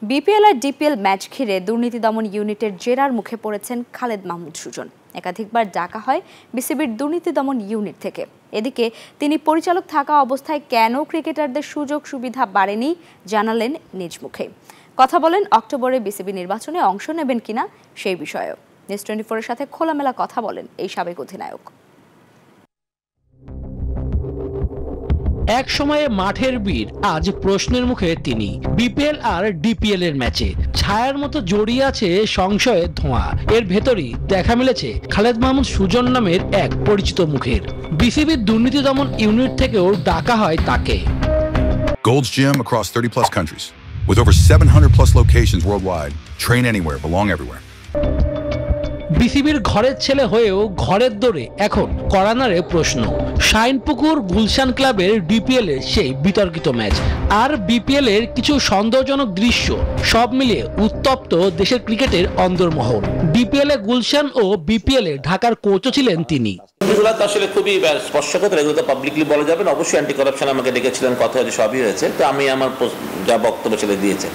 BPL আর DPL match ঘিরে দুর্নীতি দমন ইউনিটের জেরার মুখে পড়েছেন খালেদ মাহমুদ সুজন। একাধিকবার ডাকা হয় বিসিবির দুর্নীতি দমন ইউনিট থেকে। এদিকে তিনি পরিচালক থাকা অবস্থায় কেন ক্রিকেটারদের সুযোগ সুবিধা বাড়েনি জানালেন নিজ মুখে। কথা বলেন অক্টোবরে বিসিবি নির্বাচনে অংশ নেবেন কিনা সেই বিষয়েও। নিউজ 24 এর সাথে খোলামেলা কথা বলেন এই সাবেক অধিনায়ক। এক সময়ে মাঠের বীর, আজ প্রশ্নের মুখে তিনি। বিপিএল আর ডিপিএল এর ম্যাচে ছায়ার মতো জড়িয়ে আছে সংশয়ের ধোঁয়া। এর ভেতরই দেখা মিলেছে খালেদ মাহমুদ সুজন নামের এক পরিচিত মুখের। বিসিবির দুর্নীতি দমন ইউনিট থেকেও ডাকা হয় তাকে। Gold's Gym across 30 plus countries with over 700 plus locations worldwide. Train anywhere, belong everywhere. বিসিবির ঘরের ছেলে হয়েও ঘরের দৌড়ে এখন করানারে প্রশ্ন। শাইনপুকুর গুলশান ক্লাবের ডিপিএল এর সেই বিতর্কিত ম্যাচ আর বিপিএল এর কিছু সন্দেহজনক দৃশ্য, সব মিলিয়ে উত্তপ্ত দেশের ক্রিকেটের অন্দরমহল। ডিপিএল এ গুলশান ও বিপিএল এ ঢাকার কোচও ছিলেন তিনি। এগুলো তো আসলে খুবই স্পর্শকাতর, এগুলো তো পাবলিকলি বলা যাবে না। অবশ্যই অ্যান্টি করাপশন আমাকে ডেকেছিলেন, কথা হয়েছে, সবই হয়েছে। তো আমি আমার যা বক্তব্য ছেড়ে দিয়েছে।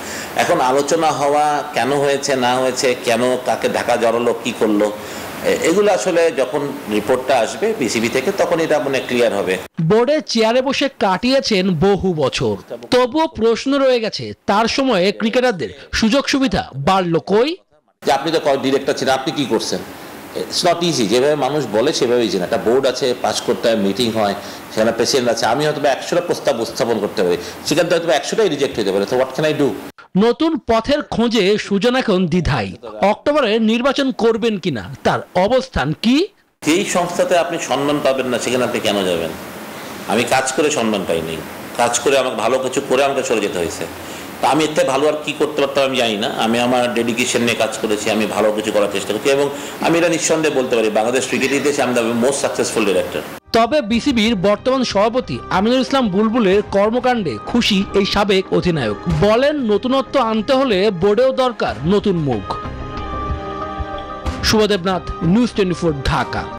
এখন আলোচনা হওয়া কেন হয়েছে না হয়েছে, কেন কাকে ঢাকা জড়ালো, কি করলো, এগুলো আসলে যখন রিপোর্টটা আসবে বিসিবি থেকে তখন এটা মনে ক্লিয়ার হবে। বোর্ডে চেয়ারে বসে কাটিয়েছেন বহু বছর, তবুও প্রশ্ন রয়ে গেছে তার সময়ে ক্রিকেটারদের সুযোগ সুবিধা বাড়লো কই। যে আপনি তো ডিরেক্টর ছিলেন, আপনি কি করছেন? It's not easy. যেভাবে মানুষ বলে সেভাবে ইজি না। একটা বোর্ড আছে, পাস করতে হয়, মিটিং হয়, সেখানে প্রেসিডেন্ট আছে। আমি হয়তো 100টা প্রস্তাব উপস্থাপন করতে পারি, সেখান থেকে হয়তো 100টাই রিজেক্ট হতে পারে। তো হোয়াট ক্যান আই ডু? নতুন পথের খোঁজে সুজন এখন দ্বিধায়। অক্টোবরে নির্বাচন করবেন কিনা, তার অবস্থান কি? যেই সংস্থাতে আপনি সম্মান পাবেন না সেখানে আপনি কেন যাবেন? আমি কাজ করে সম্মান পাইনি, কাজ করে আমাকে ভালো কিছু করে আমাকে চলে যেতে হয়েছে। তা আমি এতে ভালো আর কি করতে পারতাম আমি জানি না। আমি আমার ডেডিকেশন নিয়ে কাজ করেছি, আমি ভালো কিছু করার চেষ্টা করছি এবং আমি এটা নিঃসন্দেহে বলতে পারি বাংলাদেশ ক্রিকেট ইতিহাসে আমি দ্য মোস্ট সাকসেসফুল ডিরেক্টর। তবে বিসিবির বর্তমান সভাপতি আমিনুল ইসলাম বুলবুলের কর্মকাণ্ডে খুশি এই সাবেক অধিনায়ক। বলেন, নতুনত্ব আনতে হলে বোর্ডেও দরকার নতুন মুখ। শুভদেবনাথ, নিউজ 24, ঢাকা।